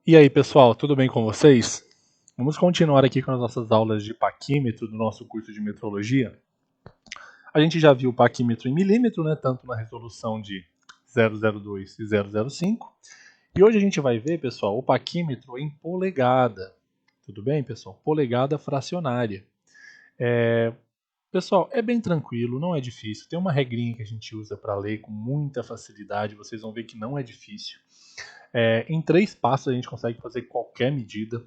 E aí, pessoal, tudo bem com vocês? Vamos continuar aqui com as nossas aulas de paquímetro do nosso curso de metrologia. A gente já viu o paquímetro em milímetro, né, tanto na resolução de 002 e 005. E hoje a gente vai ver, pessoal, o paquímetro em polegada. Tudo bem, pessoal? Polegada fracionária. Pessoal, é bem tranquilo, não é difícil. Tem uma regrinha que a gente usa para ler com muita facilidade, vocês vão ver que não é difícil. Em 3 passos a gente consegue fazer qualquer medida.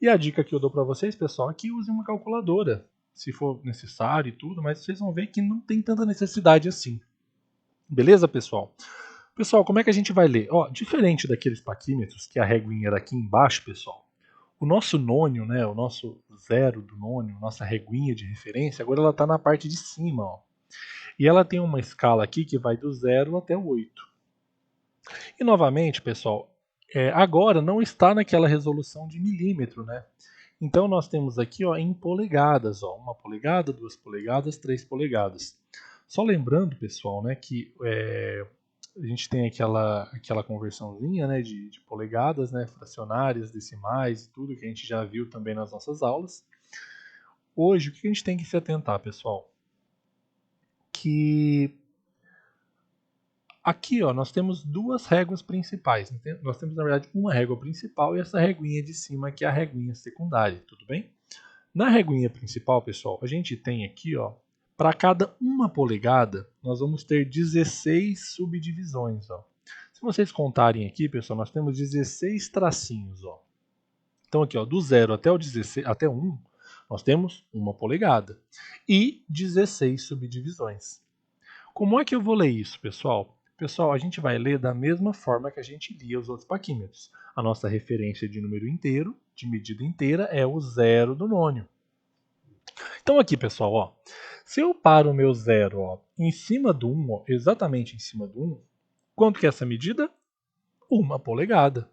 E a dica que eu dou para vocês, pessoal, é que use uma calculadora, se for necessário e tudo, mas vocês vão ver que não tem tanta necessidade assim. Beleza, pessoal? Pessoal, como é que a gente vai ler? Diferente daqueles paquímetros, que a reguinha era aqui embaixo, pessoal, o nosso nônio, né, o nosso zero do nônio, nossa reguinha de referência, agora ela está na parte de cima. E ela tem uma escala aqui que vai do 0 até o 8. E novamente, pessoal, agora não está naquela resolução de milímetro, né? Então nós temos aqui em polegadas, 1 polegada, 2 polegadas, 3 polegadas. Só lembrando, pessoal, né, que a gente tem aquela conversãozinha, né, de polegadas, né, fracionárias, decimais e tudo que a gente já viu também nas nossas aulas. Hoje, o que a gente tem que se atentar, pessoal? Que aqui, nós temos duas réguas principais. Nós temos, na verdade, uma régua principal e essa reguinha de cima, que é a reguinha secundária, tudo bem? Na reguinha principal, pessoal, a gente tem aqui, para cada 1 polegada, nós vamos ter 16 subdivisões. Se vocês contarem aqui, pessoal, nós temos 16 tracinhos. Então aqui, do 0 até o 16, até 1, nós temos 1 polegada e 16 subdivisões. Como é que eu vou ler isso, pessoal? Pessoal, a gente vai ler da mesma forma que a gente lia os outros paquímetros. A nossa referência de número inteiro, de medida inteira, é o 0 do nônio. Então aqui, pessoal, se eu paro o meu 0 em cima do 1, exatamente em cima do 1, quanto que é essa medida? 1 polegada.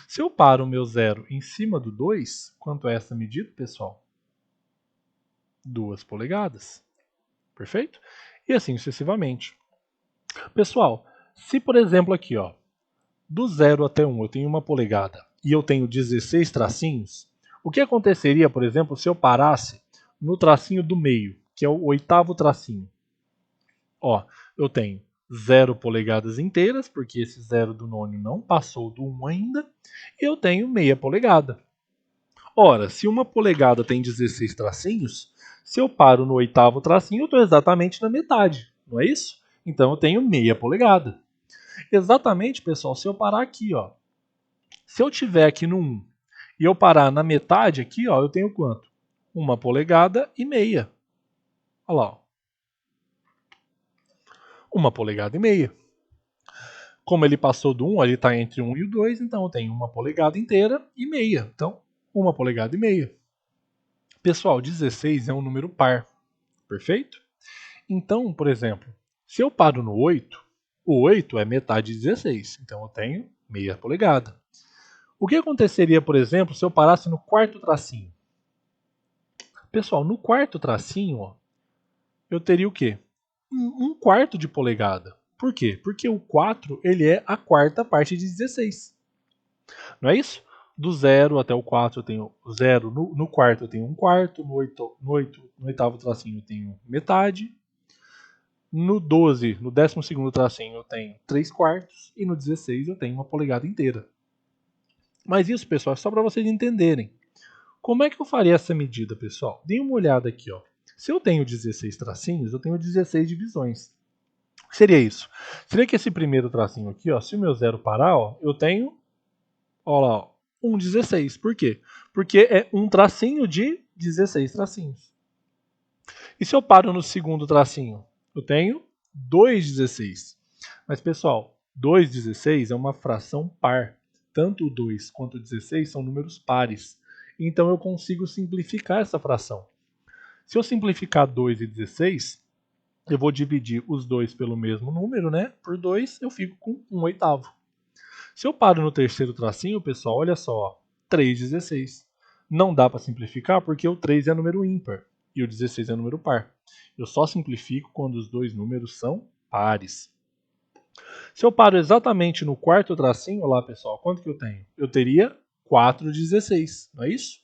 Se eu paro o meu 0 em cima do 2, quanto é essa medida, pessoal? 2 polegadas. Perfeito? E assim sucessivamente. Pessoal, se por exemplo aqui, do 0 até 1 eu tenho 1 polegada e eu tenho 16 tracinhos, o que aconteceria, por exemplo, se eu parasse no tracinho do meio, que é o 8º tracinho? Eu tenho 0 polegadas inteiras, porque esse 0 do nônio não passou do 1 ainda, e eu tenho meia polegada. Ora, se 1 polegada tem 16 tracinhos, se eu paro no 8º tracinho, eu estou exatamente na metade, não é isso? Então eu tenho meia polegada. Exatamente, pessoal, se eu parar aqui, se eu tiver aqui no 1 e eu parar na metade aqui, eu tenho quanto? 1 polegada e meia. Olha lá, 1 polegada e meia. Como ele passou do 1, ele está entre 1 e o 2, então eu tenho 1 polegada inteira e meia. Então, 1 polegada e meia. Pessoal, 16 é um número par, perfeito? Então, por exemplo, se eu paro no 8, o 8 é metade de 16, então eu tenho meia polegada. O que aconteceria, por exemplo, se eu parasse no 4º tracinho? Pessoal, no 4º tracinho, eu teria o quê? 1/4 de polegada. Por quê? Porque o 4 ele é a 4ª parte de 16. Não é isso? Do 0 até o 4 eu tenho 0, no 4º eu tenho 1/4, no 8º tracinho eu tenho metade, no 12, no 12º tracinho eu tenho 3/4 e no 16 eu tenho 1 polegada inteira. Mas isso, pessoal, é só para vocês entenderem. Como é que eu faria essa medida, pessoal? Dê uma olhada aqui. Se eu tenho 16 tracinhos, eu tenho 16 divisões. O que seria isso? Seria que esse primeiro tracinho aqui, se o meu 0 parar, eu tenho, olha lá, 1/16. Por quê? Porque é um tracinho de 16 tracinhos. E se eu paro no segundo tracinho? Eu tenho 2/16. Mas, pessoal, 2/16 é uma fração par. Tanto o 2 quanto o 16 são números pares. Então eu consigo simplificar essa fração. Se eu simplificar 2 e 16, eu vou dividir os dois pelo mesmo número, né? Por 2, eu fico com 1/8. Se eu paro no terceiro tracinho, pessoal, olha só, 3/16. Não dá para simplificar porque o 3 é número ímpar e o 16 é número par. Eu só simplifico quando os dois números são pares. Se eu paro exatamente no quarto tracinho, olha lá pessoal, quanto que eu tenho? Eu teria 4,16, não é isso?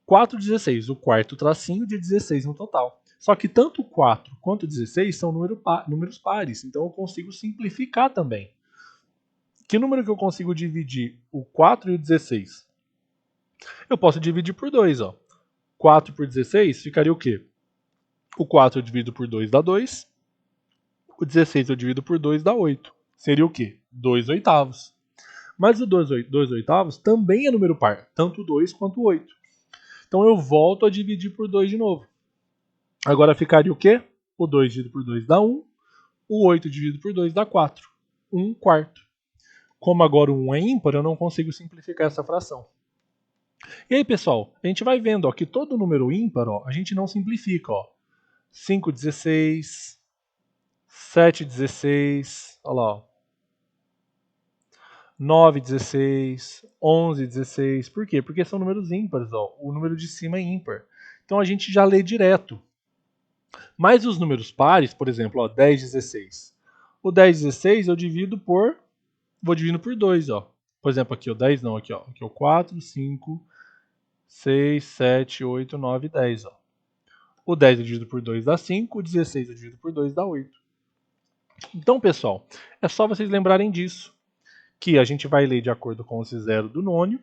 4,16, o quarto tracinho de 16 no total. Só que tanto 4 quanto 16 são números pares, então eu consigo simplificar também. Que número que eu consigo dividir o 4 e o 16? Eu posso dividir por 2, ó. 4 por 16 ficaria o quê? O 4 eu divido por 2 dá 2. O 16 eu divido por 2 dá 8. Seria o quê? 2 oitavos. Mas o 2 oitavos também é número par, tanto o 2 quanto o 8. Então eu volto a dividir por 2 de novo. Agora ficaria o quê? O 2 dividido por 2 dá 1. O 8 dividido por 2 dá 4. 1 quarto. Como agora o 1 é ímpar, eu não consigo simplificar essa fração. E aí, pessoal, a gente vai vendo ó, que todo número ímpar ó, a gente não simplifica. Ó. 5,16, 7,16, olha lá. Ó. 9,16, 11,16. Por quê? Porque são números ímpares. Ó. O número de cima é ímpar. Então a gente já lê direto. Mas os números pares, por exemplo, ó, 10,16. O 10,16 eu divido por... Vou dividindo por 2. Ó. Por exemplo, aqui o 10 não. Aqui, ó. Aqui o 4, 5, 6, 7, 8, 9, 10. Ó. O 10 dividido por 2 dá 5. O 16 dividido por 2 dá 8. Então, pessoal, é só vocês lembrarem disso. Que a gente vai ler de acordo com esse zero do nônio.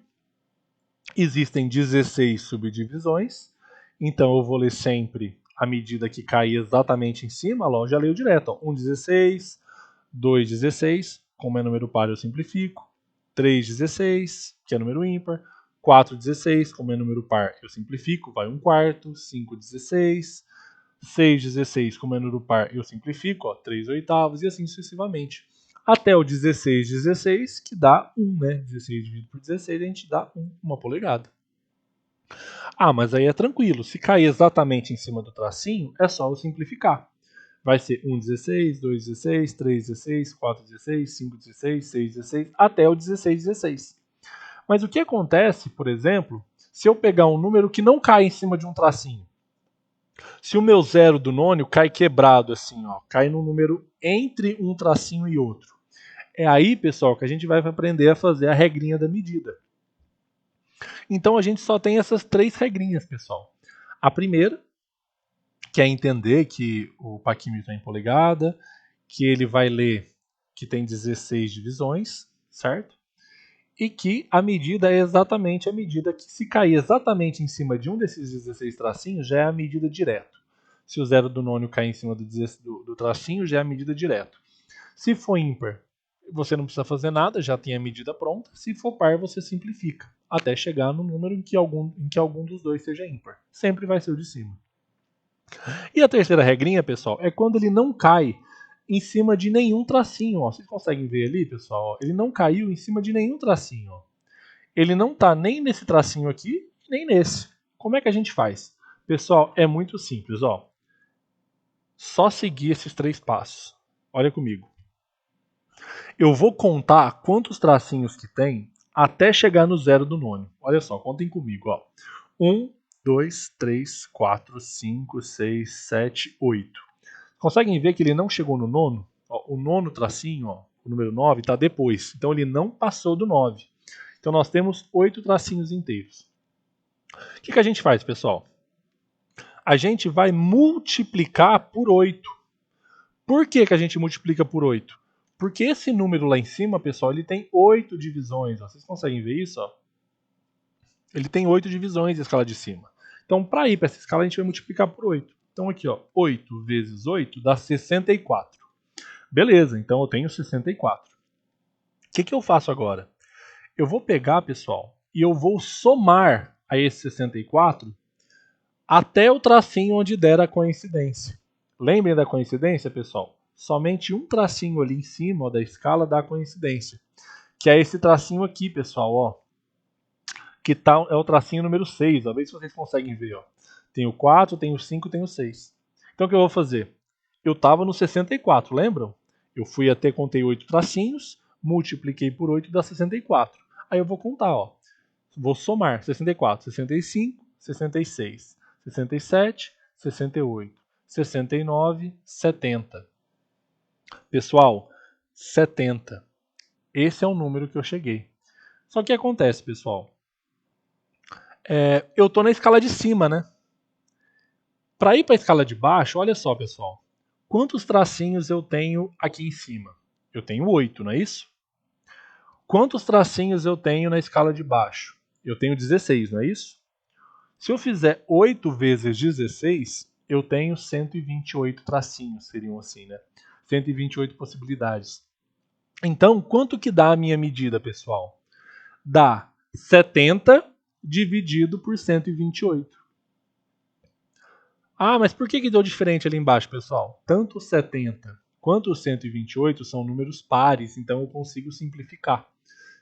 Existem 16 subdivisões, então eu vou ler sempre a medida que cair exatamente em cima. Ó, já leio direto. 1,16, 2,16, como é número par eu simplifico. 3,16, que é número ímpar. 4,16, como é número par eu simplifico, vai 1 quarto. 5,16. 6,16, como é número par eu simplifico, ó, 3 oitavos e assim sucessivamente. Até o 16,16, que dá 1, né? 16 dividido por 16, a gente dá 1, uma polegada. Ah, mas aí é tranquilo. Se cair exatamente em cima do tracinho, é só eu simplificar. Vai ser 1,16, 2,16, 3,16, 4,16, 5,16, 6,16, até o 16,16. Mas o que acontece, por exemplo, se eu pegar um número que não cai em cima de um tracinho? Se o meu zero do nônio cai quebrado assim, ó, cai num número entre um tracinho e outro. É aí, pessoal, que a gente vai aprender a fazer a regrinha da medida. Então a gente só tem essas 3 regrinhas, pessoal. A primeira, que é entender que o paquímetro é em polegada, que ele vai ler que tem 16 divisões, certo? E que a medida é exatamente a medida que, se cair exatamente em cima de um desses 16 tracinhos, já é a medida direto. Se o zero do nônio cair em cima do tracinho, já é a medida direto. Se for ímpar, você não precisa fazer nada, já tem a medida pronta. Se for par, você simplifica, até chegar no número em que algum dos dois seja ímpar. Sempre vai ser o de cima. E a terceira regrinha, pessoal, é quando ele não cai em cima de nenhum tracinho. Ó. Vocês conseguem ver ali, pessoal? Ó, ele não caiu em cima de nenhum tracinho. Ó. Ele não está nem nesse tracinho aqui, nem nesse. Como é que a gente faz? Pessoal, é muito simples. Ó. Só seguir esses 3 passos. Olha comigo. Eu vou contar quantos tracinhos que tem até chegar no zero do nônio. Olha só, contem comigo. Ó. 1, 2, 3, 4, 5, 6, 7, 8. Conseguem ver que ele não chegou no nono? Ó, o nono tracinho, ó, o número 9, está depois. Então ele não passou do 9. Então nós temos 8 tracinhos inteiros. O que a gente faz, pessoal? A gente vai multiplicar por 8. Por que a gente multiplica por 8? Porque esse número lá em cima, pessoal, ele tem 8 divisões. Ó. Vocês conseguem ver isso? Ó? Ele tem 8 divisões a escala de cima. Então, para ir para essa escala, a gente vai multiplicar por 8. Então, aqui, ó, 8 vezes 8 dá 64. Beleza, então eu tenho 64. O que eu faço agora? Eu vou pegar, pessoal, e eu vou somar a esse 64 até o tracinho onde der a coincidência. Lembrem da coincidência, pessoal? Somente um tracinho ali em cima ó, da escala dá coincidência. Que é esse tracinho aqui, pessoal, ó. Que tá, é o tracinho número 6. Ó. Vê se vocês conseguem ver. Ó. Tem o 4, tem o 5, tem o 6. Então o que eu vou fazer? Eu estava no 64, lembram? Eu fui até, contei 8 tracinhos, multipliquei por 8 dá 64. Aí eu vou contar, ó. Vou somar 64, 65, 66, 67, 68, 69, 70. Pessoal, 70. Esse é o número que eu cheguei. Só que o que acontece, pessoal? Eu estou na escala de cima, né? Para ir para a escala de baixo, olha só, pessoal. Quantos tracinhos eu tenho aqui em cima? Eu tenho 8, não é isso? Quantos tracinhos eu tenho na escala de baixo? Eu tenho 16, não é isso? Se eu fizer 8 vezes 16, eu tenho 128 tracinhos, seriam assim, né? 128 possibilidades. Então, quanto que dá a minha medida, pessoal? Dá 70 dividido por 128. Ah, mas por que deu diferente ali embaixo, pessoal? Tanto o 70 quanto o 128 são números pares, então eu consigo simplificar.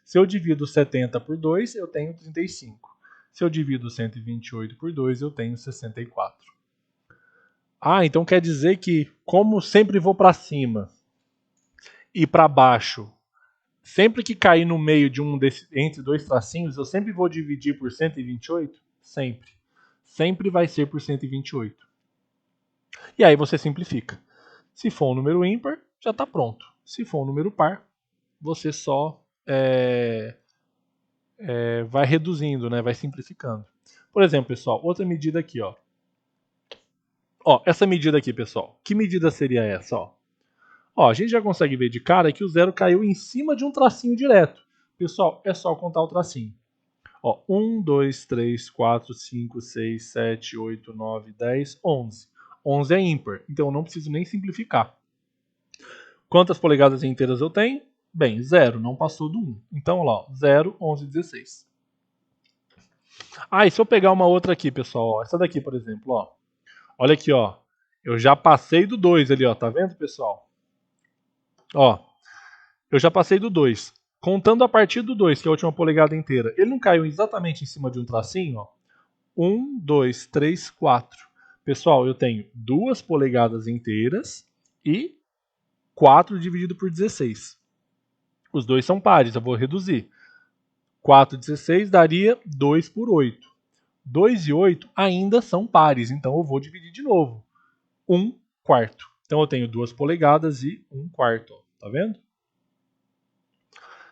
Se eu divido 70 por 2, eu tenho 35. Se eu divido 128 por 2, eu tenho 64. Ah, então quer dizer que, como sempre vou para cima e para baixo, sempre que cair no meio de entre dois tracinhos, eu sempre vou dividir por 128? Sempre. Sempre vai ser por 128. E aí você simplifica. Se for um número ímpar, já está pronto. Se for um número par, você só vai reduzindo, né? Vai simplificando. Por exemplo, pessoal, outra medida aqui, ó. Essa medida aqui, pessoal. Que medida seria essa, ó? A gente já consegue ver de cara que o zero caiu em cima de um tracinho direto. Pessoal, é só contar o tracinho. 1, 2, 3, 4, 5, 6, 7, 8, 9, 10, 11. 11 é ímpar, então eu não preciso nem simplificar. Quantas polegadas inteiras eu tenho? Bem, 0, não passou do 1. Então, lá, 0, 11, 16. E se eu pegar uma outra aqui, pessoal, essa daqui, por exemplo, ó. Olha aqui, ó. Eu já passei do 2 ali, ó. Tá vendo, pessoal? Eu já passei do 2. Contando a partir do 2, que é a última polegada inteira, ele não caiu exatamente em cima de um tracinho, ó. 1, 2, 3, 4. Pessoal, eu tenho 2 polegadas inteiras e 4 dividido por 16. Os dois são pares, eu vou reduzir. 4, 16 daria 2 por 8. 2 e 8 ainda são pares, então eu vou dividir de novo. 1 quarto. Então eu tenho 2 polegadas e 1 quarto. Tá vendo?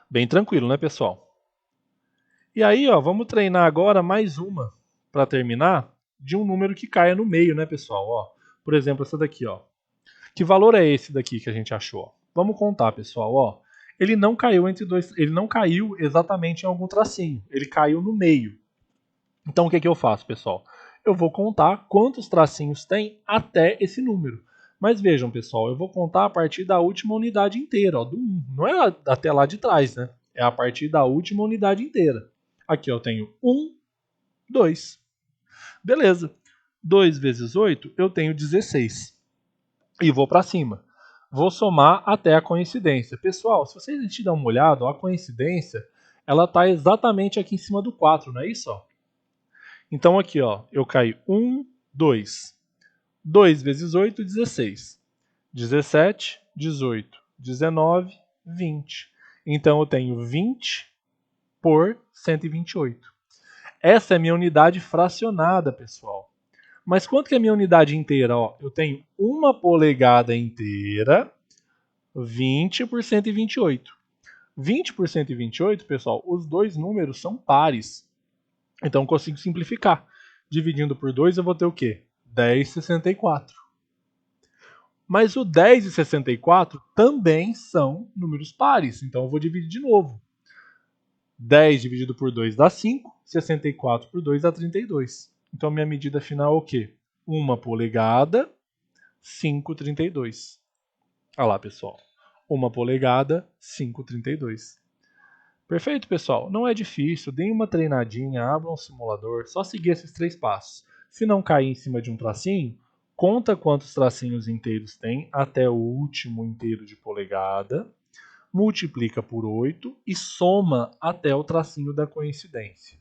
Bem tranquilo, né, pessoal? E aí, ó, vamos treinar agora mais uma para terminar de um número que caia no meio, né, pessoal? Ó, por exemplo, essa daqui, ó. Que valor é esse daqui que a gente achou? Vamos contar, pessoal, ó. Ele não caiu ele não caiu exatamente em algum tracinho, ele caiu no meio. Então o que eu faço, pessoal? Eu vou contar quantos tracinhos tem até esse número. Mas vejam, pessoal, eu vou contar a partir da última unidade inteira, ó, do 1. Não é até lá de trás, né? É a partir da última unidade inteira. Aqui eu tenho 1, 2. Beleza. 2 vezes 8, eu tenho 16. E vou para cima. Vou somar até a coincidência. Pessoal, se vocês te dão uma olhada, ó, a coincidência ela está exatamente aqui em cima do 4, não é isso? Ó? Então aqui, ó, eu caio 1, 2. 2 vezes 8, 16. 17, 18, 19, 20. Então eu tenho 20 por 128. Essa é a minha unidade fracionada, pessoal. Mas quanto que é a minha unidade inteira? Ó, eu tenho 1 polegada inteira, 20 por 128. 20 por 128, pessoal, os dois números são pares. Então eu consigo simplificar. Dividindo por 2, eu vou ter o quê? 10,64. Mas o 10 e 64 também são números pares, então eu vou dividir de novo. 10 dividido por 2 dá 5, 64 por 2 dá 32. Então minha medida final é o quê? 1 polegada, 5,32. Olha lá, pessoal. 1 polegada, 5,32. Perfeito, pessoal? Não é difícil, deem uma treinadinha, abram um simulador, só seguir esses 3 passos. Se não cair em cima de um tracinho, conta quantos tracinhos inteiros tem até o último inteiro de polegada, multiplica por 8 e soma até o tracinho da coincidência.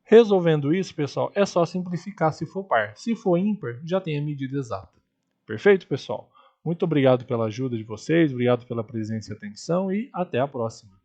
Resolvendo isso, pessoal, é só simplificar se for par. Se for ímpar, já tem a medida exata. Perfeito, pessoal? Muito obrigado pela ajuda de vocês, obrigado pela presença e atenção e até a próxima.